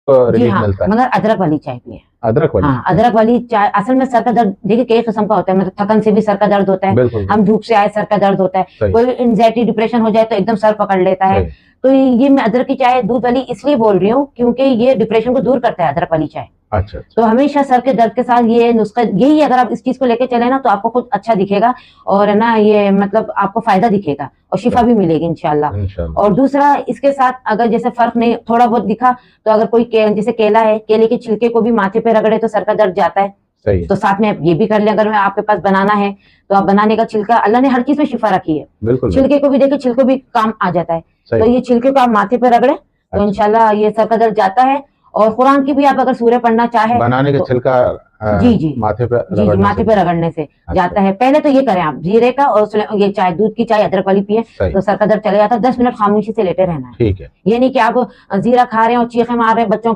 Relief हाँ, मिलता है। मगर अदरक वाली चाय पिए। अदरक वाली? हाँ, अदरक वाली चाय। असल में सर का दर्द देखिए कई किस्म का होता है, मतलब थकन से भी सर का दर्द होता है, बिल्कुल हम धूप से आए सर का दर्द होता है, कोई एंजाइटी डिप्रेशन हो जाए तो एकदम सर पकड़ लेता है। तो ये मैं अदरक की चाय दूध वाली इसलिए बोल रही हूँ क्योंकि ये डिप्रेशन को दूर करता है अदरक वाली चाय। अच्छा। तो हमेशा सर के दर्द के साथ ये नुस्खा, यही अगर आप इस चीज को लेके चले ना तो आपको कुछ अच्छा दिखेगा और है ना, ये मतलब आपको फायदा दिखेगा और शिफा भी मिलेगी इंशाल्लाह। और दूसरा इसके साथ अगर जैसे फर्क नहीं थोड़ा बहुत दिखा तो अगर कोई जैसे केला है, केले के छिलके को भी माथे पे रगड़े तो सर का दर्द जाता है। सही। तो साथ में ये भी कर ले। अगर आपके पास बनाना है तो आप बनाने का छिलका, अल्लाह ने हर चीज में शिफा रखी है, बिल्कुल। छिलके को भी देखिए, छिलको भी काम आ जाता है। तो ये छिलके को आप माथे पे रगड़े तो इंशाल्लाह ये सर का दर्द जाता है। और कुरान की भी आप अगर सूरह पढ़ना चाहे, बनाने के छिलका जी माथे पे जी माथे पे रगड़ने से जाता है। पहले तो ये करें आप जीरे का और ये चाय, दूध की चाय अदरक वाली पिए तो सर का दर्द चले जाता है। 10 मिनट खामोशी से लेटे रहना है। ठीक है। ये नहीं कि आप जीरा खा रहे हैं और चीखे मार रहे हैं बच्चों